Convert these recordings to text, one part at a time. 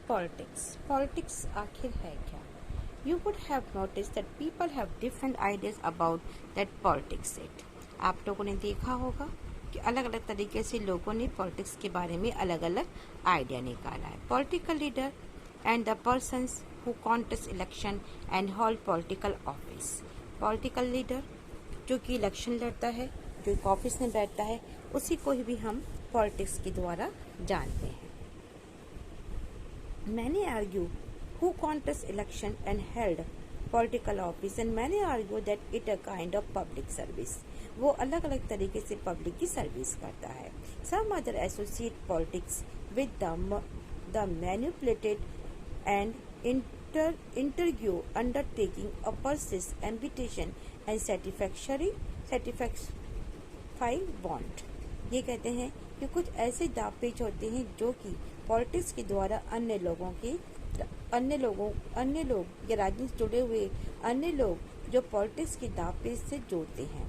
Politics. Politics आखिर है क्या? You would have noticed that people have different ideas about that politics it. आप लोगों ने देखा होगा कि अलग अलग तरीके से लोगों ने पॉलिटिक्स के बारे में अलग अलग आइडिया निकाला है. Political leader and the persons who contest election and hold political office. Political leader जो कि इलेक्शन लड़ता है, जो एक ऑफिस में बैठता है, उसी को ही भी हम पॉलिटिक्स के द्वारा जानते हैं. Many argue who contest election and held political office and many argue that it a kind of public service. वो अलग अलग तरीके से पब्लिक की सर्विस करता है. Some other associate politics with the manipulated and interview undertaking a persist ambition and satisfy want. ये कहते हैं कि कुछ ऐसे दाव पेच होते हैं जो कि पॉलिटिक्स के द्वारा अन्य लोग या राजनीति से जुड़े हुए अन्य लोग जो पॉलिटिक्स के दाव पेच से जोड़ते हैं,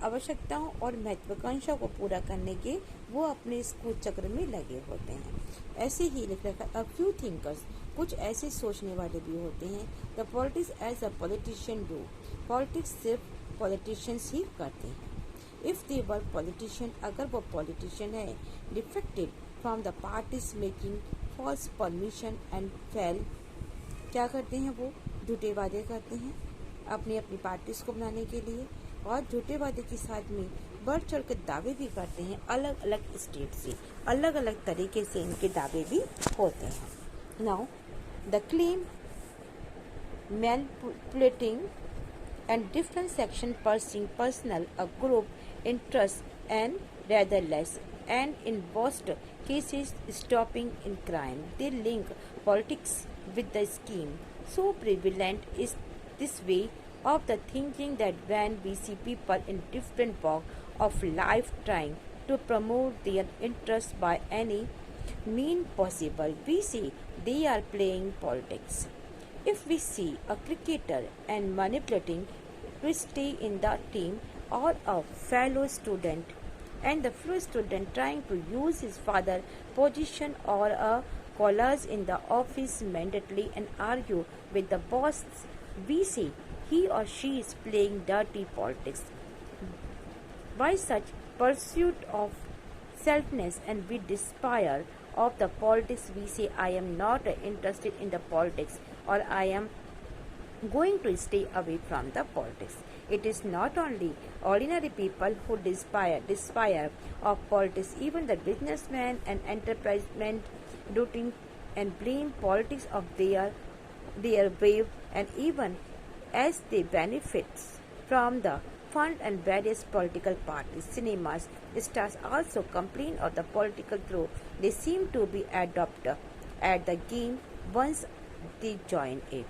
आवश्यकताओं और महत्वाकांक्षाओं को पूरा करने के वो अपने इस कूच चक्र में लगे होते हैं. ऐसे ही लिख रखा है, फ्यू थिंकर्स, कुछ ऐसे सोचने वाले भी होते हैं. The politics as a politician do, politics सिर्फ पॉलिटिशियंस ही करते हैं. इफ दे वर पॉलिटिशियन, अगर वो पॉलिटिशियन है, defected from the parties making false permission and fail, क्या करते हैं वो? झूठे वादे करते हैं अपनी पार्टीज को बनाने के लिए, और झूठे वादे के साथ में बढ़ चढ़ कर दावे भी करते हैं. अलग अलग स्टेट से अलग अलग तरीके से इनके दावे भी होते हैं. Now the claim manipulating and different section pursuing personal or group interest and rather less, and in most cases stopping in crime. They link politics with the scheme. So prevalent is this way of the thinking that when we see people in different walks of life trying to promote their interests by any means possible, we say they are playing politics. If we see a cricketer and manipulating to stay in the team, or a fellow student and the fellow student trying to use his father's position or a college in the office mandatorily and argue with the boss, we say he or she is playing dirty politics. By such pursuit of selfness and we despair of the politics, we say I am not interested in the politics, or I am going to stay away from the politics. It is not only ordinary people who despair of politics. Even the businessmen and enterprisemen doting and blame politics of their wave, and even as they benefit from the fund and various political parties. Cinemas stars also complain of the political through they seem to be adept at the game once they join it.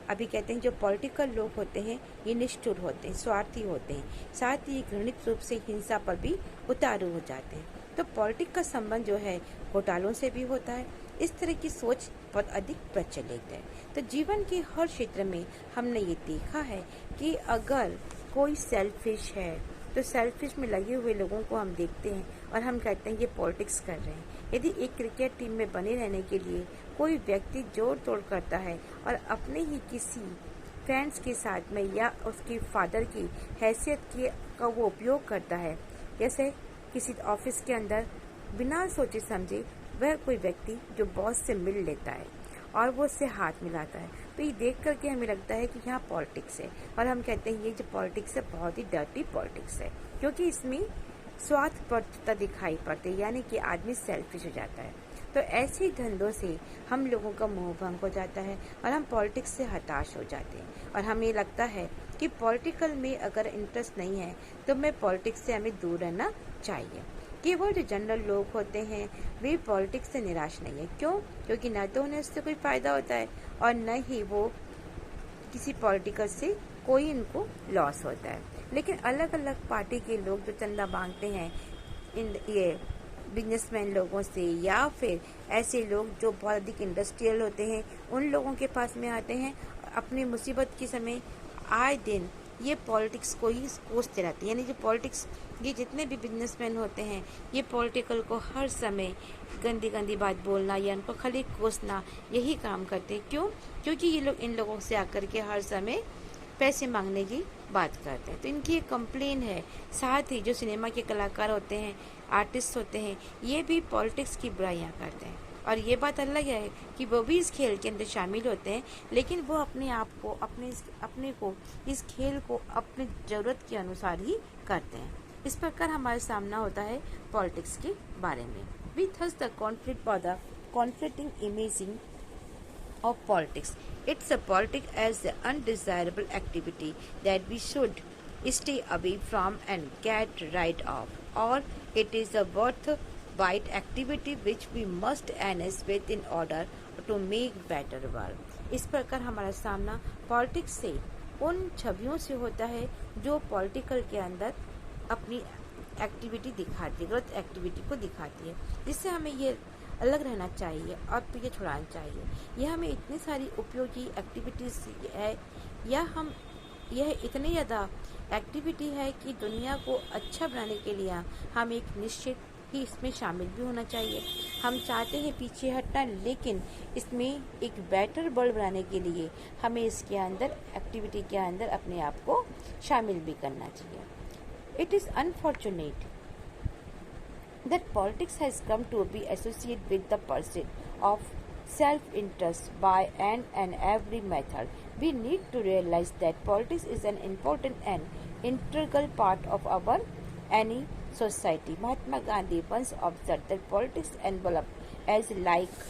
अभी कहते हैं जो political लोग होते हैं ये निष्ठुर होते हैं, स्वार्थी होते हैं, साथ ही घृणित रूप से हिंसा पर भी उतारू हो जाते हैं. तो पॉलिटिक्स का संबंध जो है घोटालों से भी होता है. इस तरह की सोच बहुत अधिक प्रचलित है. तो जीवन के हर क्षेत्र में हमने ये देखा है कि अगर कोई सेल्फिश है तो सेल्फिश में लगे हुए लोगों को हम देखते हैं और हम कहते हैं ये पॉलिटिक्स कर रहे हैं. यदि एक क्रिकेट टीम में बने रहने के लिए कोई व्यक्ति जोड़ तोड़ करता है और अपने ही किसी फ्रेंड्स के साथ में या उसके फादर की हैसियत का वो उपयोग करता है, जैसे किसी ऑफिस के अंदर बिना सोचे समझे वह कोई व्यक्ति जो बॉस से मिल लेता है और वो उससे हाथ मिलाता है, तो ये देख करके हमें लगता है कि यहाँ पॉलिटिक्स है, और हम कहते हैं ये जो पॉलिटिक्स है बहुत ही डर्टी पॉलिटिक्स है, क्योंकि इसमें स्वार्थपरता दिखाई पड़ती है, यानी कि आदमी सेल्फिश हो जाता है. तो ऐसे धंधों से हम लोगों का मोह भंग हो जाता है और हम पॉलिटिक्स से हताश हो जाते हैं, और हमें लगता है कि पॉलिटिकल में अगर इंटरेस्ट नहीं है तो मैं पॉलिटिक्स से हमें दूर रहना चाहिए. केवल जो जनरल लोग होते हैं वे पॉलिटिक्स से निराश नहीं है. क्यों? क्योंकि न तो उन्हें उससे कोई फ़ायदा होता है और न ही वो किसी पॉलिटिकल से कोई इनको लॉस होता है. लेकिन अलग अलग पार्टी के लोग जो चंदा मांगते हैं ये बिजनेसमैन लोगों से, या फिर ऐसे लोग जो बहुत अधिक इंडस्ट्रियल होते हैं उन लोगों के पास में आते हैं, अपनी मुसीबत के समय आए दिन ये पॉलिटिक्स को ही कोसते रहते हैं। यानी जो पॉलिटिक्स, ये जितने भी बिजनेसमैन होते हैं, ये पॉलिटिकल को हर समय गंदी गंदी बात बोलना या उनको खाली कोसना, यही काम करते हैं। क्यों? क्योंकि ये लोग इन लोगों से आकर के हर समय पैसे मांगने की बात करते हैं। तो इनकी एक कंप्लेन है। साथ ही जो सिनेमा के कलाकार होते हैं, आर्टिस्ट होते हैं, ये भी पॉलिटिक्स की बुराइयां करते हैं। और ये बात अलग है कि वो भी इस खेल के अंदर शामिल होते हैं, लेकिन वो अपने आप को, अपने को इस खेल को अपनी ज़रूरत के अनुसार ही करते हैं। इस प्रकार हमारे सामना होता है पॉलिटिक्स के बारे में। We thus the conflict for the conflicting imaging of politics. It's a politics as an undesirable activity that we should stay away from and get rid of, or it is a worthwhile activity which we must engage with in order to make better world. इस प्रकार हमारा सामना politics से उन छवियों से होता है जो पॉलिटिकल के अंदर अपनी एक्टिविटी दिखाती है, गलत एक्टिविटी को दिखाती है, जिससे हमें ये अलग रहना चाहिए और पीछे छुड़ाना चाहिए। यह हमें इतनी सारी उपयोगी एक्टिविटीज़ है, यह इतनी ज़्यादा एक्टिविटी है कि दुनिया को अच्छा बनाने के लिए हम एक निश्चित ही इसमें शामिल भी होना चाहिए। हम चाहते हैं पीछे हटना, लेकिन इसमें एक बेटर वर्ल्ड बनाने के लिए हमें इसके अंदर, एक्टिविटी के अंदर अपने आप को शामिल भी करना चाहिए। It is unfortunate that politics has come to be associated with the pursuit of self-interest by and every method. We need to realize that politics is an important and integral part of our any society. Mahatma Gandhi once observed that politics enveloped as like